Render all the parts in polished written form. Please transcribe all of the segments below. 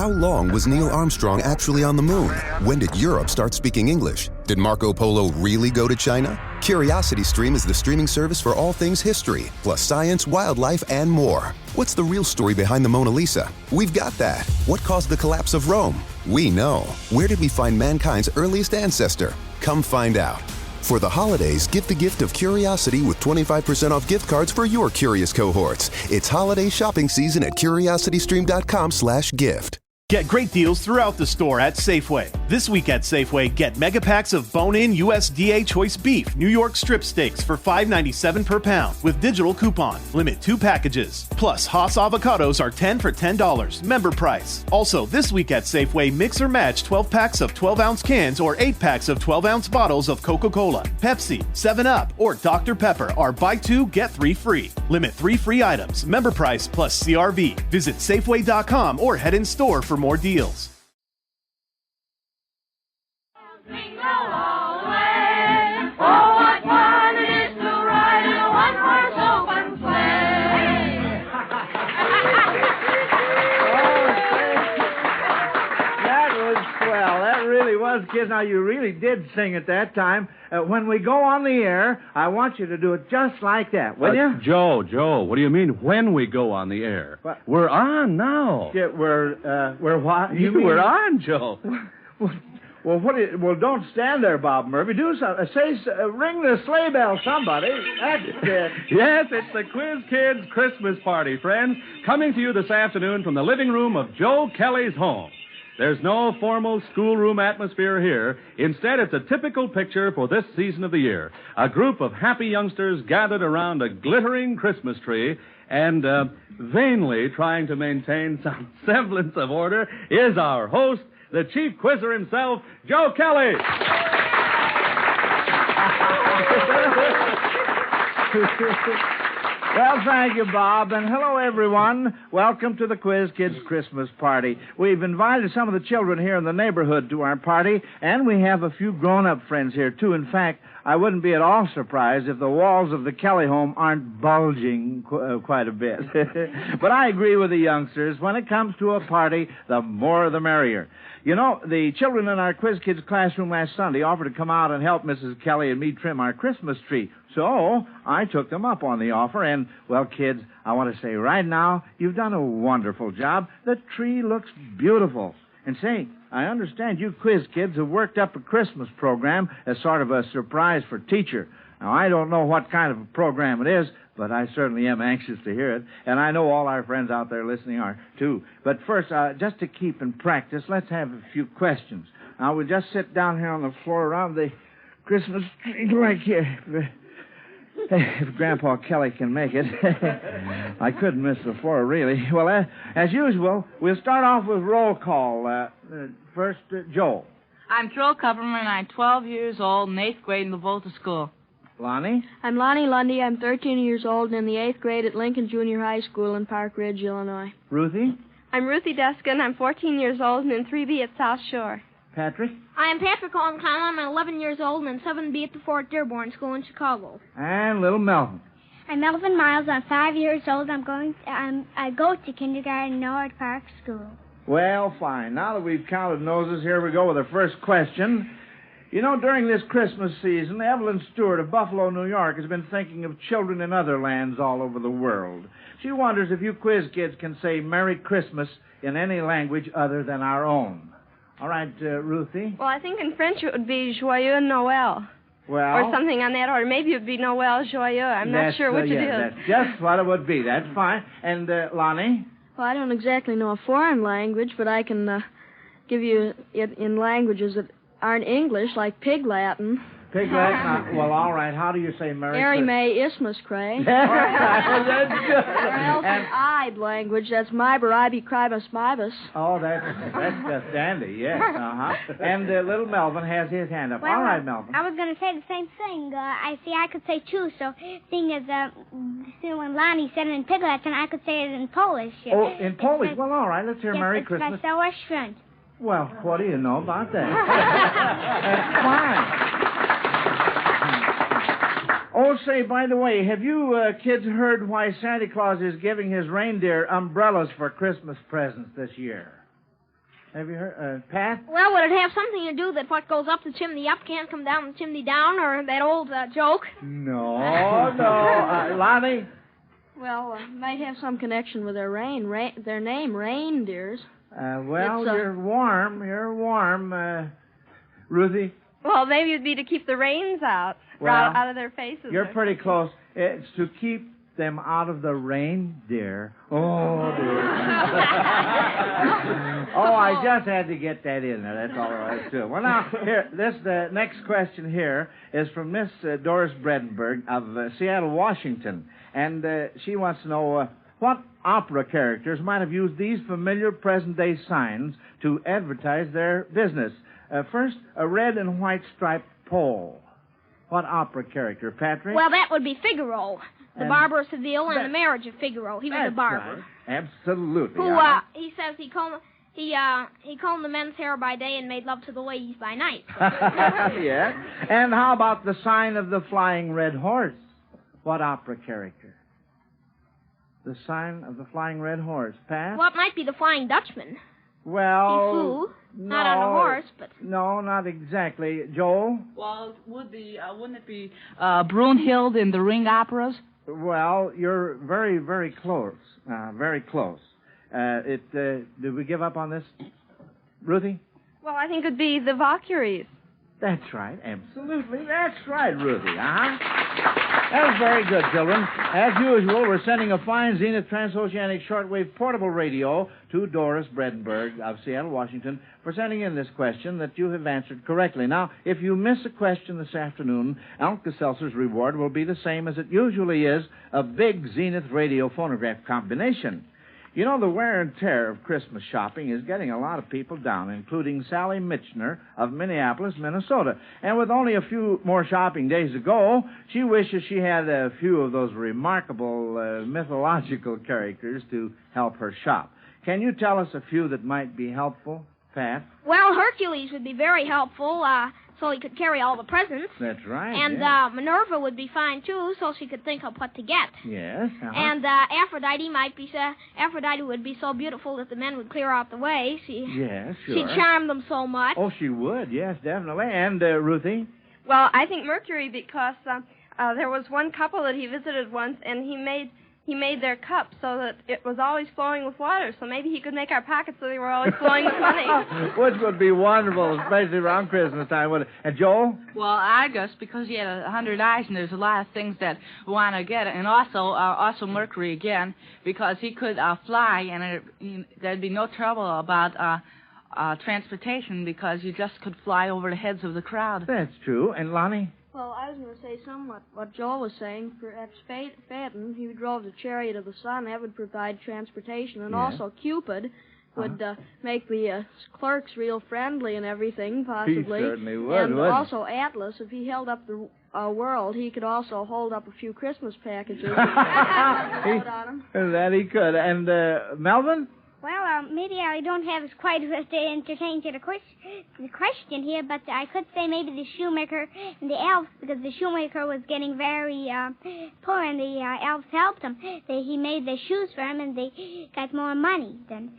How long was Neil Armstrong actually on the moon? When did Europe start speaking English? Did Marco Polo really go to China? CuriosityStream is the streaming service for all things history, plus science, wildlife, and more. What's the real story behind the Mona Lisa? We've got that. What caused the collapse of Rome? We know. Where did we find mankind's earliest ancestor? Come find out. For the holidays, give the gift of curiosity with 25% off gift cards for your curious cohorts. It's holiday shopping season at curiositystream.com/gift. Get great deals throughout the store at Safeway. This week at Safeway, get mega packs of bone-in USDA choice beef New York strip steaks for $5.97 per pound with digital coupon. Limit 2 packages. Plus, Haas avocados are 10 for $10. Member price. Also, this week at Safeway, mix or match 12 packs of 12-ounce cans or 8 packs of 12-ounce bottles of Coca-Cola, Pepsi, 7-Up, or Dr. Pepper are buy 2, get 3 free. Limit 3 free items. Member price plus CRV. Visit Safeway.com or head in store for more deals. Kids, now you really did sing at that time. When we go on the air, I want you to do it just like that, will you? Joe, what do you mean when we go on the air? What? We're on now. Yeah, we're what? We're on, Joe. Well, don't stand there, Bob Murphy. Do something. Ring the sleigh bell, somebody. That's it. Yes, it's the Quiz Kids Christmas party, friends, coming to you this afternoon from the living room of Joe Kelly's home. There's no formal schoolroom atmosphere here. Instead, it's a typical picture for this season of the year. A group of happy youngsters gathered around a glittering Christmas tree and vainly trying to maintain some semblance of order is our host, the chief quizzer himself, Joe Kelly. Well, thank you, Bob, and hello, everyone. Welcome to the Quiz Kids Christmas party. We've invited some of the children here in the neighborhood to our party, and we have a few grown-up friends here, too. In fact, I wouldn't be at all surprised if the walls of the Kelly home aren't bulging quite a bit. But I agree with the youngsters. When it comes to a party, the more the merrier. You know, the children in our Quiz Kids classroom last Sunday offered to come out and help Mrs. Kelly and me trim our Christmas tree. So I took them up on the offer, and, well, kids, I want to say right now, you've done a wonderful job. The tree looks beautiful. And say, I understand you quiz kids have worked up a Christmas program as sort of a surprise for teacher. Now, I don't know what kind of a program it is, but I certainly am anxious to hear it. And I know all our friends out there listening are, too. But first, just to keep in practice, let's have a few questions. Now, we'll just sit down here on the floor around the Christmas tree like here. If Grandpa Kelly can make it. I couldn't miss the floor, really. Well, as usual, we'll start off with roll call. First, Joel. I'm Joel Kupperman, and I'm 12 years old in 8th grade in the Volta School. Lonnie? I'm Lonnie Lundy. I'm 13 years old and in the 8th grade at Lincoln Junior High School in Park Ridge, Illinois. Ruthie? I'm Ruthie Deskin. I'm 14 years old and in 3B at South Shore. Patrick? I am Patrick Holmclown. I'm 11 years old and in 7B at the Fort Dearborn School in Chicago. And little Melvin. I'm Melvin Miles. I'm 5 years old. I go to kindergarten Norwood Park School. Well, fine. Now that we've counted noses, here we go with the first question. You know, during this Christmas season, Evelyn Stewart of Buffalo, New York, has been thinking of children in other lands all over the world. She wonders if you quiz kids can say Merry Christmas in any language other than our own. All right, Ruthie? Well, I think in French it would be Joyeux Noël. Well... Or something on that order. Maybe it would be Noël Joyeux. I'm not sure which it is. That's just what it would be. That's fine. And, Lonnie? Well, I don't exactly know a foreign language, but I can give you it in languages that aren't English, like Pig Latin. Pig Latin? Well, all right. How do you say Merry Christmas? Mary May Isthmus Cray. That's good. Or else an Ide language. That's Myber Ibe Cribus Mibus. Oh, that's just dandy, yes. Uh-huh. And little Melvin has his hand up. Well, all right, Melvin. I was going to say the same thing. I could say too, so seeing as when Lonnie said it in Pig Latin, I could say it in Polish. Oh, in Polish? Well, all right. Let's hear Merry Christmas. Wesołe Świąt. Well, what do you know about that? That's fine. Oh, say, by the way, have you kids heard why Santa Claus is giving his reindeer umbrellas for Christmas presents this year? Have you heard? Pat? Well, would it have something to do that what goes up the chimney up can't come down the chimney down, or that old joke? No. Lonnie? Well, might have some connection with their their name, reindeers. You're warm. Ruthie? Well, maybe it'd be to keep the rains out of their faces. You're pretty close. It's to keep them out of the reindeer. Oh, dear. I just had to get that in there. That's all right, too. Well, now, here, the next question here is from Miss Doris Bredenberg of Seattle, Washington. And she wants to know what opera characters might have used these familiar present-day signs to advertise their business. First, a red and white striped pole. What opera character, Patrick? Well, that would be Figaro. The Barber of Seville and the Marriage of Figaro. He was a barber. Right. Absolutely. Who, he says he combed the men's hair by day and made love to the ladies by night. Yeah. And how about the sign of the flying red horse? What opera character? The sign of the flying red horse. Pat? Well, it might be the Flying Dutchman. Well, he flew, not on a horse, but... No, not exactly. Joel? Well, wouldn't it be Brunhild in the Ring operas? Well, you're very, very close. Very close. Did we give up on this? Ruthie? Well, I think it'd be the Valkyries. That's right. Absolutely. That's right, Ruthie. That was very good, children. As usual, we're sending a fine Zenith transoceanic shortwave portable radio to Doris Bredenberg of Seattle, Washington, for sending in this question that you have answered correctly. Now, if you miss a question this afternoon, Alka-Seltzer's reward will be the same as it usually is, a big Zenith radio phonograph combination. You know, the wear and tear of Christmas shopping is getting a lot of people down, including Sally Mitchner of Minneapolis, Minnesota. And with only a few more shopping days to go, she wishes she had a few of those remarkable mythological characters to help her shop. Can you tell us a few that might be helpful, Pat? Well, Hercules would be very helpful, so he could carry all the presents. That's right. And yes. Minerva would be fine, too, so she could think of what to get. Yes. And Aphrodite would be so beautiful that the men would clear out the way. Yes, sure. She'd charm them so much. Oh, she would, yes, definitely. And, Ruthie? Well, I think Mercury, because there was one couple that he visited once, and he made their cups so that it was always flowing with water. So maybe he could make our pockets so they were always flowing with money. Which would be wonderful, especially around Christmas time, wouldn't it? And Joel? Well, I guess because he had 100 eyes and there's a lot of things that we want to get. And also Mercury again, because he could fly and there'd be no trouble about transportation because you just could fly over the heads of the crowd. That's true. And Lonnie? Well, I was going to say somewhat what Joel was saying. Perhaps Phaeton, he drove the chariot of the sun. That would provide transportation. And also Cupid would make the clerks real friendly and everything, possibly. He certainly would, and wouldn't also Atlas, if he held up the world, he could also hold up a few Christmas packages. That he could. And Melvin? Well, maybe I don't have as quite as entertaining to the question here, but I could say maybe the shoemaker and the elves, because the shoemaker was getting very poor, and the elves helped him. He made the shoes for him, and they got more money. Then,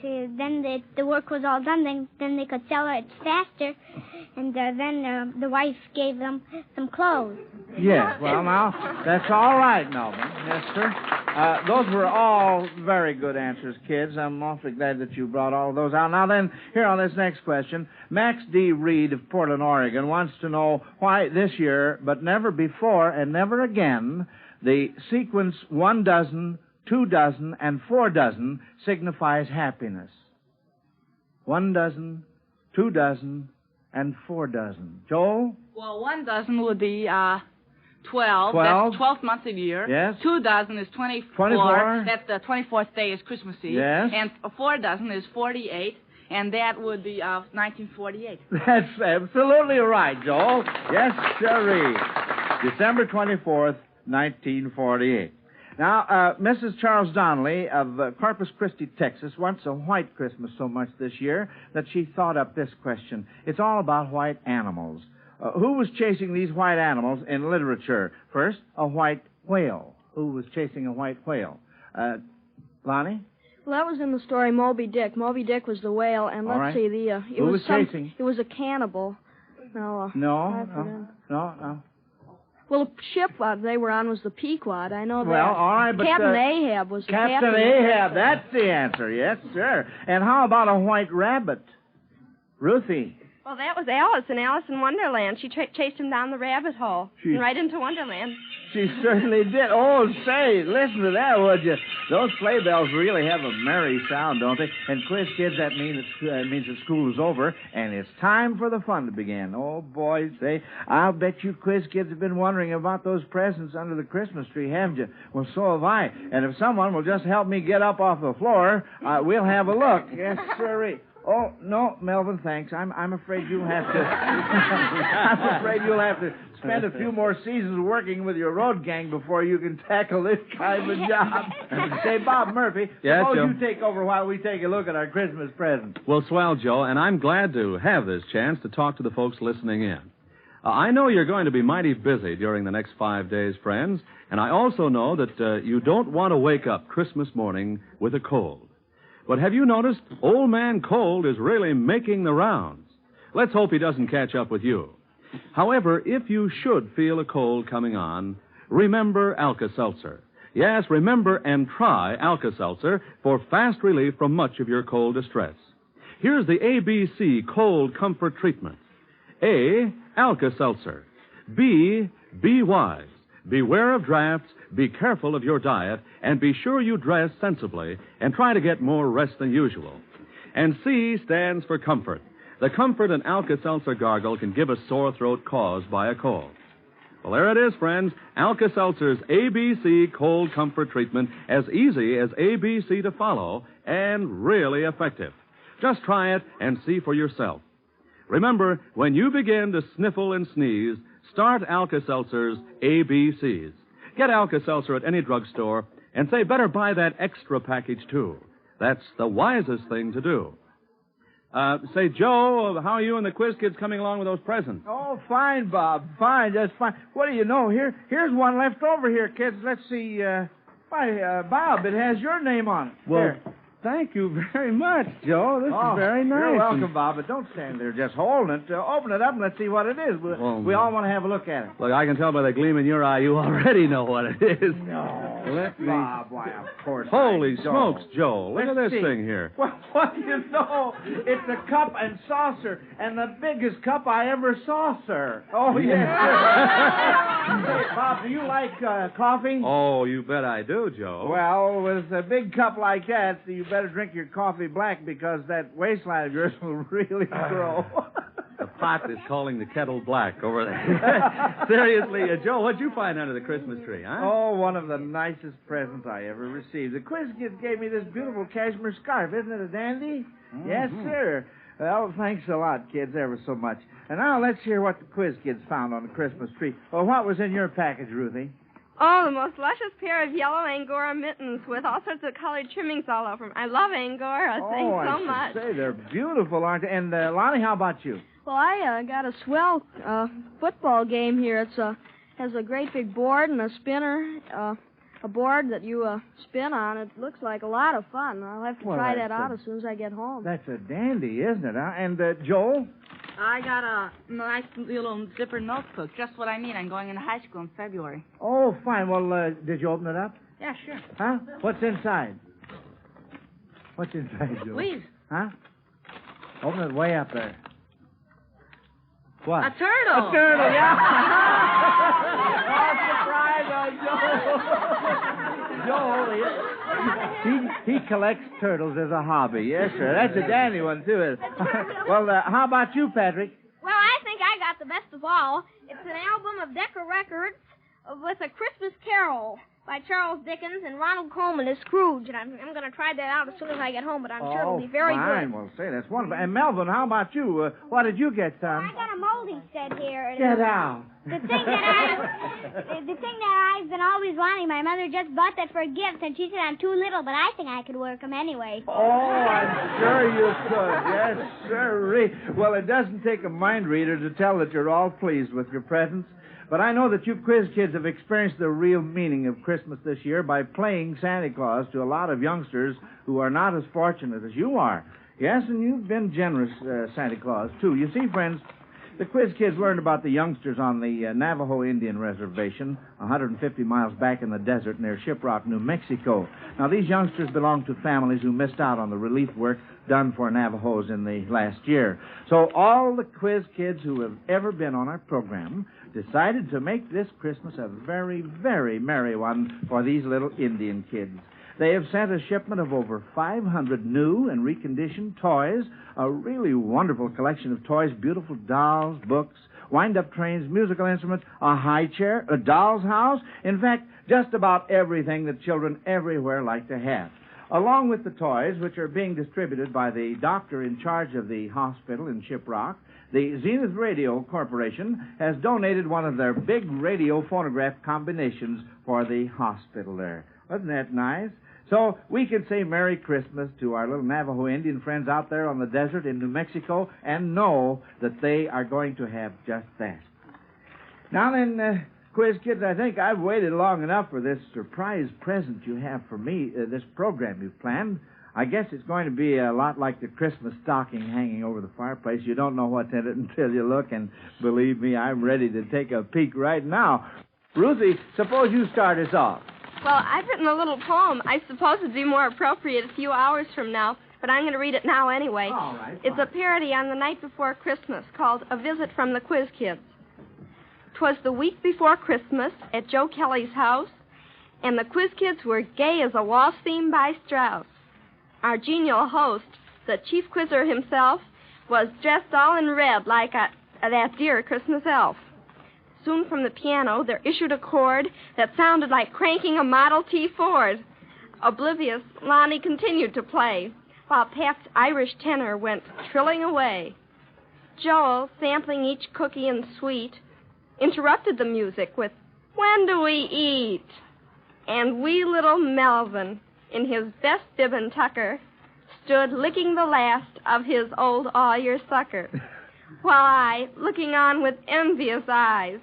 then the work was all done. Then they could sell it faster, and then the wife gave them some clothes. Yes. Well, now that's all right, Melvin. Yes, sir. Those were all very good answers, kids. I'm awfully glad that you brought all of those out. Now then, here on this next question, Max D. Reed of Portland, Oregon, wants to know why this year, but never before and never again, the sequence 1 dozen, 2 dozen, and 4 dozen signifies happiness. 1 dozen, 2 dozen, and 4 dozen. Joel? Well, 1 dozen would be 12. 12. That's 12 months a year. Yes. 2 dozen is 24. 24. That's the 24th day is Christmas Eve. Yes. And 4 dozen is 48, and that would be 1948. That's absolutely right, Joel. Yes, sirree. December 24th, 1948. Now, Mrs. Charles Donnelly of Corpus Christi, Texas, wants a white Christmas so much this year that she thought up this question. It's all about white animals. Who was chasing these white animals in literature? First, a white whale. Who was chasing a white whale? Lonnie? Well, that was in the story Moby Dick. Moby Dick was the whale, and let's see, Who was chasing? It was a cannibal. No. No. Well, the ship they were on was the Pequod. I know that. Well, all right, but Captain Ahab was the captain. Captain Ahab, that's the answer. Yes, sir. And how about a white rabbit? Ruthie. Well, that was Alice in Alice in Wonderland. She chased him down the rabbit hole and right into Wonderland. She certainly did. Oh, say, listen to that, would you? Those sleigh bells really have a merry sound, don't they? And quiz kids, that means that school is over, and it's time for the fun to begin. Oh, boy, say, I'll bet you quiz kids have been wondering about those presents under the Christmas tree, haven't you? Well, so have I. And if someone will just help me get up off the floor, we'll have a look. Yes, sirree. Oh, no, Melvin, thanks. I'm afraid you'll have to... I'm afraid you'll have to spend a few more seasons working with your road gang before you can tackle this kind of job. Say, Bob Murphy, suppose you take over while we take a look at our Christmas presents. Well, swell, Joe, and I'm glad to have this chance to talk to the folks listening in. I know you're going to be mighty busy during the next 5 days, friends, and I also know that you don't want to wake up Christmas morning with a cold. But have you noticed Old Man Cold is really making the rounds? Let's hope he doesn't catch up with you. However, if you should feel a cold coming on, remember Alka-Seltzer. Yes, remember and try Alka-Seltzer for fast relief from much of your cold distress. Here's the ABC Cold Comfort Treatment. A, Alka-Seltzer. B, be wise. Beware of drafts, be careful of your diet, and be sure you dress sensibly and try to get more rest than usual. And C stands for comfort. The comfort an Alka-Seltzer gargle can give a sore throat caused by a cold. Well, there it is, friends. Alka-Seltzer's ABC Cold Comfort Treatment, as easy as ABC to follow and really effective. Just try it and see for yourself. Remember, when you begin to sniffle and sneeze, start Alka-Seltzer's ABCs. Get Alka-Seltzer at any drugstore and say, better buy that extra package, too. That's the wisest thing to do. Say, Joe, how are you and the quiz kids coming along with those presents? Oh, fine, Bob. Fine, just fine. What do you know? Here's one left over here, kids. Let's see. Bob, it has your name on it. Well, there. Thank you very much, Joe. This is very nice. You're welcome, Bob, but don't stand there just holding it. Open it up and let's see what it is. We all want to have a look at it. Look, I can tell by the gleam in your eye you already know what it is. No. Let me... Bob, why, of course Holy smokes, Joe. Look at this thing here. Well, what do you know? It's a cup and saucer, and the biggest cup I ever saw, sir. Oh, yes, sir. Hey, Bob, do you like coffee? Oh, you bet I do, Joe. Well, with a big cup like that, you better drink your coffee black because that waistline of yours will really grow. The pot is calling the kettle black over there. Seriously, Joe, what'd you find under the Christmas tree, huh? Oh, one of the nicest presents I ever received. The quiz kids gave me this beautiful cashmere scarf. Isn't it a dandy? Mm-hmm. Yes, sir. Well, thanks a lot, kids, ever so much. And now let's hear what the quiz kids found on the Christmas tree. Well, what was in your package, Ruthie? Oh, the most luscious pair of yellow Angora mittens with all sorts of colored trimmings all over them. I love Angora. Thanks so much. Say, they're beautiful, aren't they? And, Lonnie, how about you? Well, I got a swell football game here. It's has a great big board and a spinner, a board that you spin on. It looks like a lot of fun. I'll have to try that out as soon as I get home. That's a dandy, isn't it? Huh? And, Joel? I got a nice little zipper notebook, just what I need. I'm going into high school in February. Oh, fine. Well, did you open it up? Yeah, sure. Huh? What's inside? What's inside, Joel? Please. Huh? Open it way up there. What? A turtle. A turtle, yeah. Oh, surprise on Joel. He collects turtles as a hobby. Yes, sir. That's a dandy one, too. Well, how about you, Patrick? Well, I think I got the best of all. It's an album of Decca Records with A Christmas Carol by Charles Dickens and Ronald Colman as Scrooge. And I'm going to try that out as soon as I get home, but I'm sure it'll be very fine. good. Well, say, that's wonderful. And Melvin, how about you? What did you get, son? I got a moldy set here. Get out. The thing that I've been always wanting, my mother just bought that for a gift, and she said I'm too little, but I think I could work them anyway. Oh, I'm sure you could. Yes, sir. Well, it doesn't take a mind reader to tell that you're all pleased with your presents. But I know that you quiz kids have experienced the real meaning of Christmas this year by playing Santa Claus to a lot of youngsters who are not as fortunate as you are. Yes, and you've been generous, Santa Claus, too. You see, friends, the quiz kids learned about the youngsters on the Navajo Indian Reservation, 150 miles back in the desert near Shiprock, New Mexico. Now, these youngsters belong to families who missed out on the relief work done for Navajos in the last year. So all the quiz kids who have ever been on our program decided to make this Christmas a very, very merry one for these little Indian kids. They have sent a shipment of over 500 new and reconditioned toys, a really wonderful collection of toys, beautiful dolls, books, wind-up trains, musical instruments, a high chair, a doll's house. In fact, just about everything that children everywhere like to have. Along with the toys, which are being distributed by the doctor in charge of the hospital in Shiprock, the Zenith Radio Corporation has donated one of their big radio phonograph combinations for the hospital there. Wasn't that nice? So we can say Merry Christmas to our little Navajo Indian friends out there on the desert in New Mexico and know that they are going to have just that. Now then, quiz kids, I think I've waited long enough for this surprise present you have for me, this program you've planned. I guess it's going to be a lot like the Christmas stocking hanging over the fireplace. You don't know what's in it until you look, and believe me, I'm ready to take a peek right now. Ruthie, suppose you start us off. Well, I've written a little poem. I suppose it'd be more appropriate a few hours from now, but I'm going to read it now anyway. All right. It's a parody on The Night Before Christmas called A Visit from the Quiz Kids. 'Twas the week before Christmas at Joe Kelly's house, and the Quiz Kids were gay as a waltz theme by Strauss. Our genial host, the chief quizzer himself, was dressed all in red like that dear Christmas elf. Soon from the piano there issued a chord that sounded like cranking a Model T Ford. Oblivious, Lonnie continued to play, while Pat's Irish tenor went trilling away. Joel, sampling each cookie and sweet, interrupted the music with, "When do we eat?" And wee little Melvin, in his best bib and tucker, stood licking the last of his old all-year-sucker, while I, looking on with envious eyes,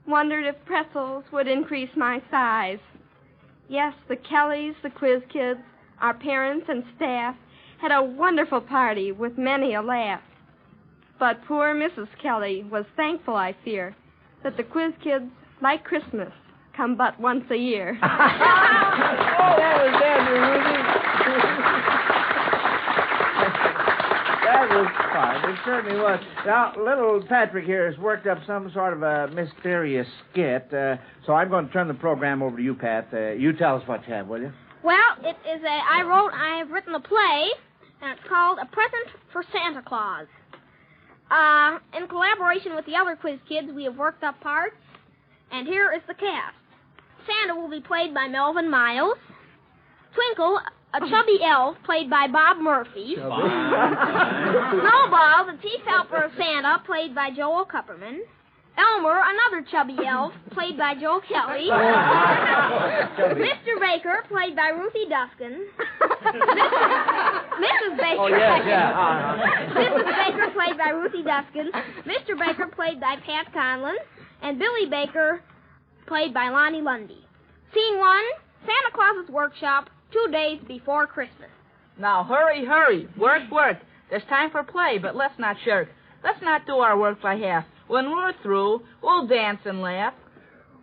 wondered if pretzels would increase my size. Yes, the Kellys, the Quiz Kids, our parents and staff had a wonderful party with many a laugh. But poor Mrs. Kelly was thankful, I fear, that the Quiz Kids, like Christmas, come but once a year. Oh, that was dandy, Ruthie. That was fun. It certainly was. Now, little Patrick here has worked up some sort of a mysterious skit, so I'm going to turn the program over to you, Pat. You tell us what you have, will you? Well, I've written a play, and it's called A Present for Santa Claus. In collaboration with the other Quiz Kids, we have worked up parts, and here is the cast. Santa will be played by Melvin Miles. Twinkle, a chubby elf, played by Bob Murphy. Snowball, the chief helper of Santa, played by Joel Kupperman. Elmer, another chubby elf, played by Joe Kelly. Mr. Baker, played by Ruthie Duskin. Mrs. Baker. Oh, yes, yeah. Mrs. Baker, played by Ruthie Duskin. Mr. Baker, played by Pat Conlon. And Billy Baker, played by Lonnie Lundy. Scene 1, Santa Claus's workshop, 2 days before Christmas. Now, hurry, hurry. Work, work. There's time for play, but let's not shirk. Let's not do our work by half. When we're through, we'll dance and laugh.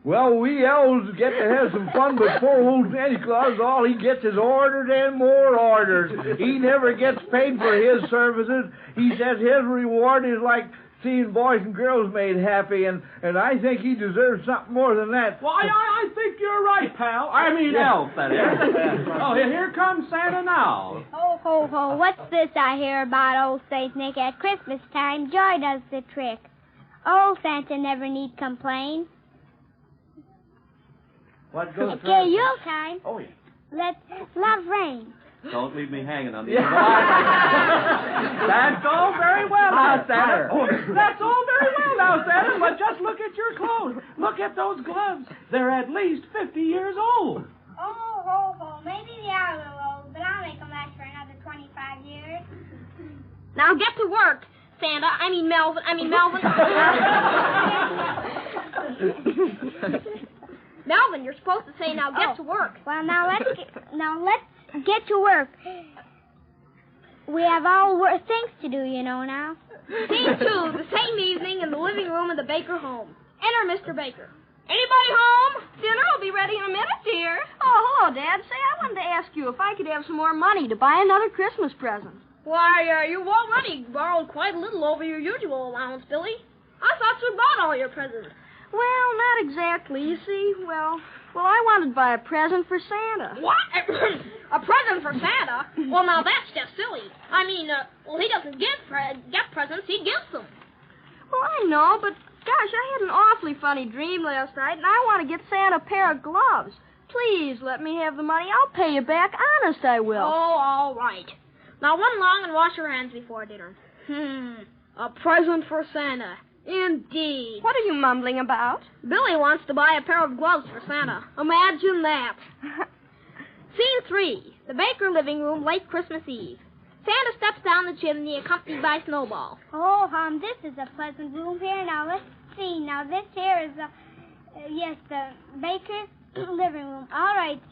Well, we elves get to have some fun, but poor old Santa Claus, all he gets is orders and more orders. He never gets paid for his services. He says his reward is like seeing boys and girls made happy, and I think he deserves something more than that. Well, I think you're right, pal. I mean, elf, that is. Oh, here comes Santa now. Ho, ho, ho, what's this I hear about old Saint Nick? At Christmas time, joy does the trick. Old Santa never need complain. What goes Okay, Yule time. Oh, yeah. Let love reign. Don't leave me hanging on the That's all very well. Now, Santa. Oh, that's all very well now, Santa, but just look at your clothes. Look at those gloves. They're at least 50 years old. Oh, ho, ho. Maybe they are a little old, but I'll make them last for another 25 years. Now get to work, Santa. Melvin. Melvin, you're supposed to say, now get to work. Well, now let's get to work. We have all things to do, you know, now. Scene 2, the same evening in the living room of the Baker home. Enter Mr. Baker. Anybody home? Dinner will be ready in a minute, dear. Oh, hello, Dad. Say, I wanted to ask you if I could have some more money to buy another Christmas present. Why, you've already borrowed quite a little over your usual allowance, Billy. I thought you bought all your presents. Well, not exactly. You see, well, I wanted to buy a present for Santa. What? A present for Santa? Well, now that's just silly. He doesn't get presents, he gives them. Well, I know, but gosh, I had an awfully funny dream last night, and I want to get Santa a pair of gloves. Please let me have the money. I'll pay you back. Honest, I will. Oh, all right. Now run along and wash your hands before dinner. A present for Santa. Indeed. What are you mumbling about? Billy wants to buy a pair of gloves for Santa. Imagine that. Scene 3. The Baker living room, late Christmas Eve. Santa steps down the chimney accompanied by Snowball. Oh, this is a pleasant room here. Now, let's see. Now, this here is, the Baker's living room. All right.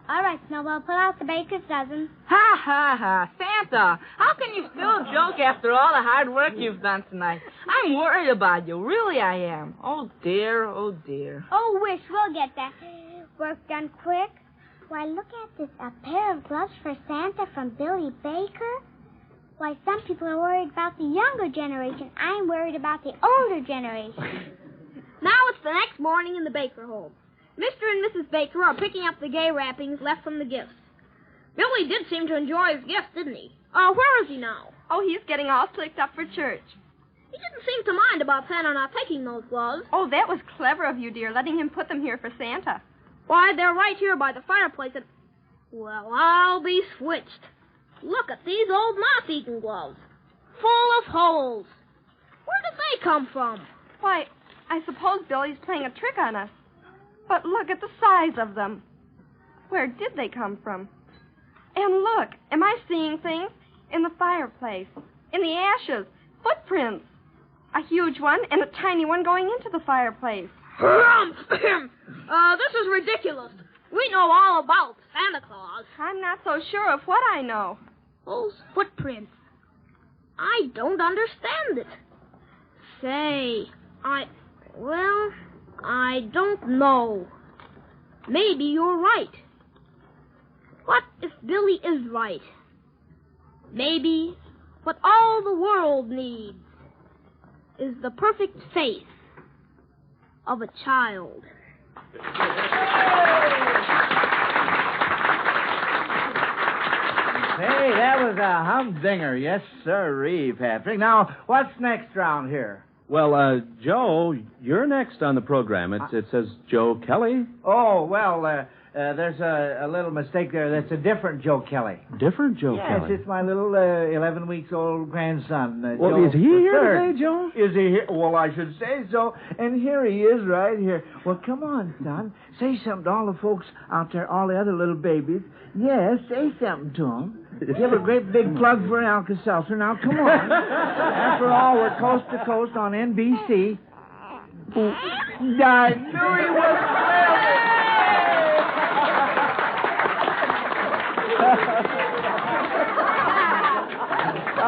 All right, Snowball, pull out the baker's dozen. Ha, ha, ha. Santa, how can you still joke after all the hard work you've done tonight? I'm worried about you. Really, I am. Oh, dear, oh, dear. Oh, wish we'll get that work done quick. Why, look at this. A pair of gloves for Santa from Billy Baker? Why, some people are worried about the younger generation. I'm worried about the older generation. Now it's the next morning in the Baker home. Mr. and Mrs. Baker are picking up the gay wrappings left from the gifts. Billy did seem to enjoy his gifts, didn't he? Where is he now? Oh, he's getting all slicked up for church. He didn't seem to mind about Santa not taking those gloves. Oh, that was clever of you, dear, letting him put them here for Santa. Why, they're right here by the fireplace and... Well, I'll be switched. Look at these old moth-eaten gloves. Full of holes. Where did they come from? Why, I suppose Billy's playing a trick on us. But look at the size of them. Where did they come from? And look, am I seeing things? In the fireplace. In the ashes. Footprints. A huge one and a tiny one going into the fireplace. This is ridiculous. We know all about Santa Claus. I'm not so sure of what I know. Those footprints. I don't understand it. Say, I don't know. Maybe you're right. What if Billy is right? Maybe what all the world needs is the perfect face of a child. Hey, that was a humdinger. Yes, sirree, Patrick. Now, what's next round here? Well, Joe, you're next on the program. It says Joe Kelly. Oh, well, there's a little mistake there. That's a different Joe Kelly. Different Joe Yes, Kelly? it's my little 11 weeks old grandson. Well, Joe is he here III. today, Joe? Is he here? Well, I should say so. And here he is right here. Well, come on, son. Say something to all the folks out there, all the other little babies. Yes, say something to them. Give a great big plug for Alka-Seltzer. Now, come on. After all, we're coast to coast on NBC. I knew he was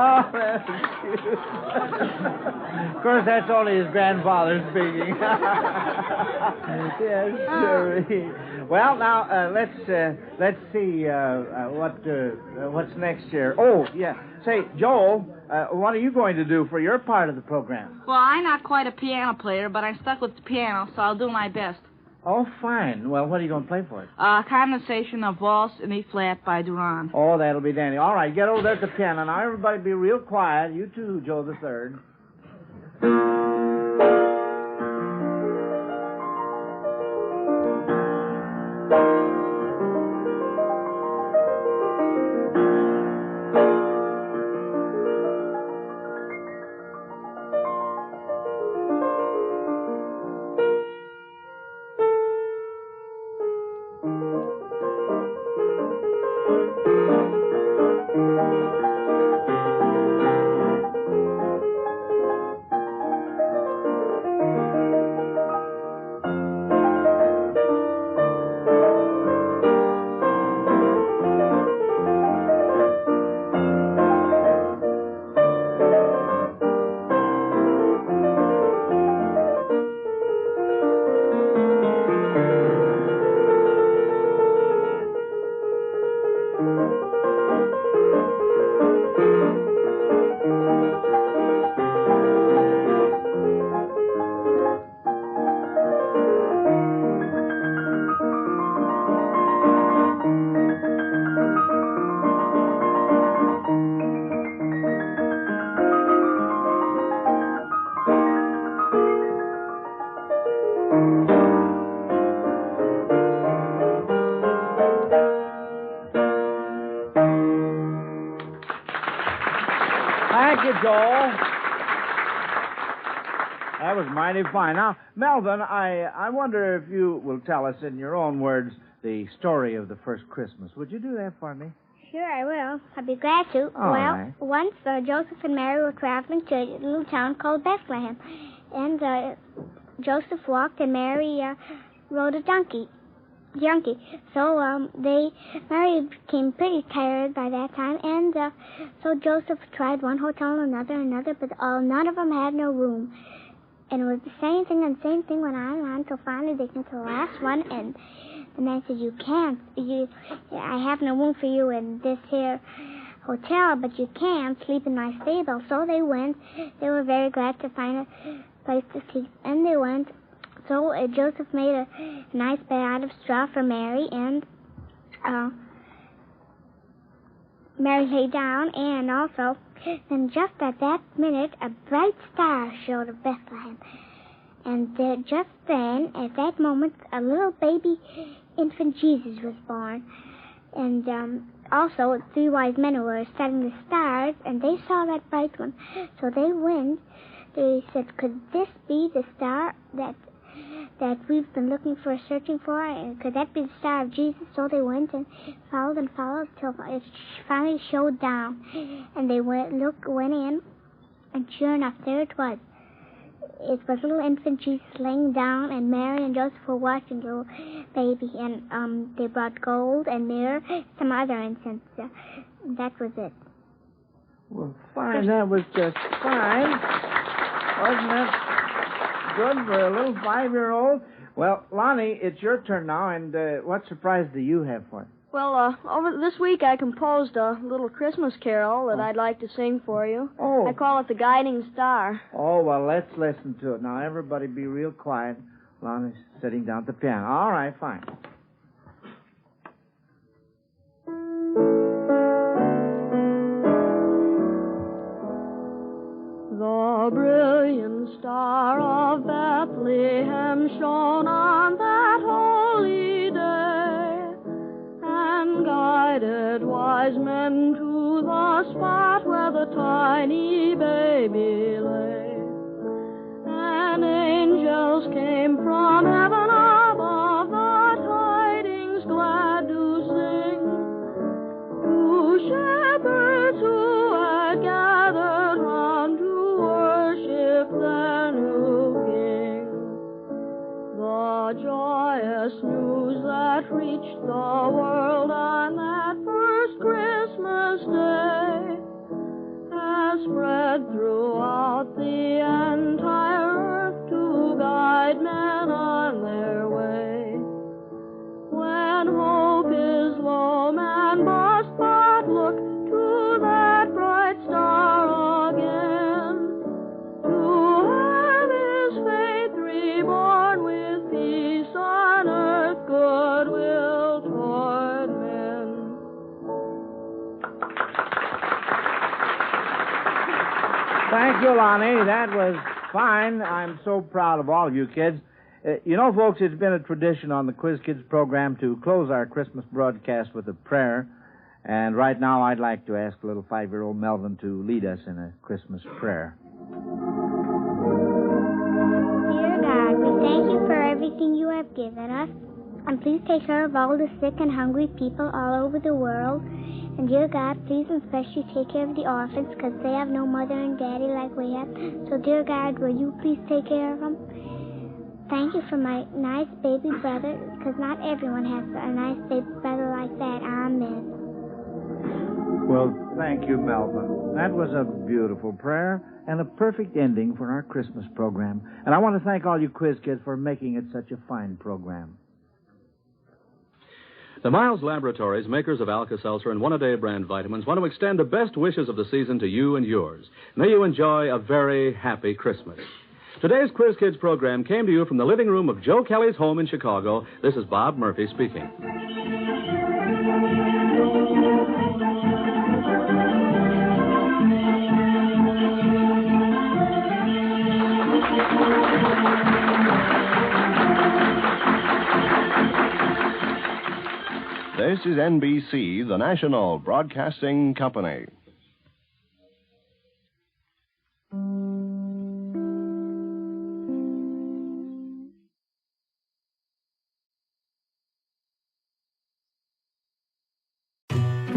Oh, that's cute. Of course, that's only his grandfather speaking. Yes, sure. Well, now let's see what's next here. Oh, yeah. Say, Joel, what are you going to do for your part of the program? Well, I'm not quite a piano player, but I'm stuck with the piano, so I'll do my best. Oh, fine. Well, what are you going to play for it? Condensation of Waltz in E-flat by Duran. Oh, that'll be dandy. All right, get over there at the piano. Now, everybody be real quiet. You too, Joe the Third. Thank you, Joel. That was mighty fine. Now, Melvin, I wonder if you will tell us in your own words the story of the first Christmas. Would you do that for me? Sure, I will. I'd be glad to. All right. Once Joseph and Mary were traveling to a little town called Bethlehem. And Joseph walked and Mary rode a donkey. So Mary became pretty tired by that time, and so Joseph tried one hotel and another, but none of them had no room. And it was the same thing went on until finally they came to the last one, and the man said, I have no room for you in this here hotel, but you can sleep in my stable. So they went. They were very glad to find a place to sleep, and they went. So Joseph made a nice bed out of straw for Mary, and Mary lay down, and also, and just at that minute, a bright star showed of Bethlehem. And just then, at that moment, a little baby infant Jesus was born. And also, 3 wise men were studying the stars, and they saw that bright one. So they went. They said, could this be the star that we've been looking for, searching for? And could that be the star of Jesus? So they went and followed till it finally showed down. And they went in, and sure enough, there it was. It was little infant Jesus laying down, and Mary and Joseph were watching the little baby. And they brought gold and myrrh, some other incense. That was it. Well, fine. That was just fine. Wasn't it? Good for a little 5-year-old. Well, Lonnie, it's your turn now, and what surprise do you have for us? Well, over this week I composed a little Christmas carol that I'd like to sing for you. Oh. I call it The Guiding Star. Oh, well, let's listen to it. Now, everybody be real quiet. Lonnie's sitting down at the piano. All right, fine. The brilliant star of Bethlehem shone on that holy day, and guided wise men to the spot where the tiny baby lay. And angels came from heaven above, the tidings glad to sing, to shepherds who had gathered round to worship their new King. The joyous news that reached the world on that first Christmas day has spread throughout the entire earth to guide men on their way. When hope is low, man must but look to that bright star again, to have his faith reborn with peace on earth, goodwill toward men. Thank you, Lonnie. That was fine. I'm so proud of all of you kids. You know, folks, it's been a tradition on the Quiz Kids program to close our Christmas broadcast with a prayer. And right now, I'd like to ask little 5-year-old Melvin to lead us in a Christmas prayer. Dear God, we thank you for everything you have given us. And please take care of all the sick and hungry people all over the world. And dear God, please especially take care of the orphans, because they have no mother and daddy like we have. So dear God, will you please take care of them? Thank you for my nice baby brother, because not everyone has a nice baby brother like that. Amen. Well, thank you, Melvin. That was a beautiful prayer and a perfect ending for our Christmas program. And I want to thank all you quiz kids for making it such a fine program. The Miles Laboratories, makers of Alka-Seltzer and One-A-Day brand vitamins, want to extend the best wishes of the season to you and yours. May you enjoy a very happy Christmas. Today's Quiz Kids program came to you from the living room of Joe Kelly's home in Chicago. This is Bob Murphy speaking. This is NBC, the national broadcasting company.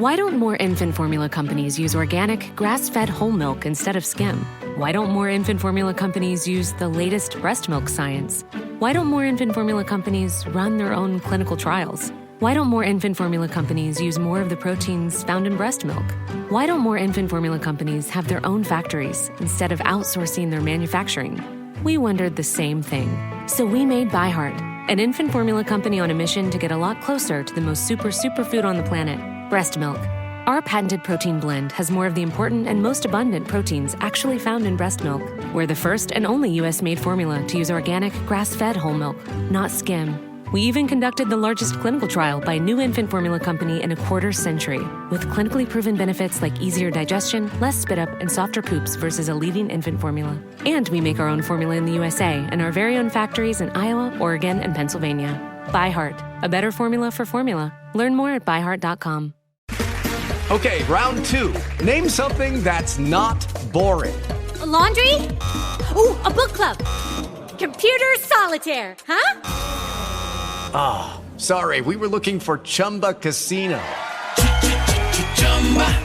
Why don't more infant formula companies use organic, grass-fed whole milk instead of skim? Why don't more infant formula companies use the latest breast milk science? Why don't more infant formula companies run their own clinical trials? Why don't more infant formula companies use more of the proteins found in breast milk? Why don't more infant formula companies have their own factories instead of outsourcing their manufacturing? We wondered the same thing. So we made ByHeart, an infant formula company on a mission to get a lot closer to the most superfood on the planet, breast milk. Our patented protein blend has more of the important and most abundant proteins actually found in breast milk. We're the first and only U.S.-made formula to use organic, grass-fed whole milk, not skim. We even conducted the largest clinical trial by a new infant formula company in a quarter-century, with clinically proven benefits like easier digestion, less spit-up, and softer poops versus a leading infant formula. And we make our own formula in the USA and our very own factories in Iowa, Oregon, and Pennsylvania. ByHeart, a better formula for formula. Learn more at byheart.com. Okay, round two. Name something that's not boring. A laundry? Ooh, a book club. Computer solitaire, huh? Ah, oh, sorry, we were looking for Chumba Casino.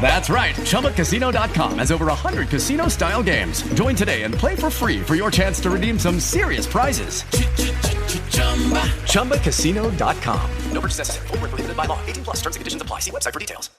That's right, ChumbaCasino.com has over 100 casino-style games. Join today and play for free for your chance to redeem some serious prizes. ChumbaCasino.com. No purchase necessary. Void where prohibited by law. 18+ terms and conditions apply. See website for details.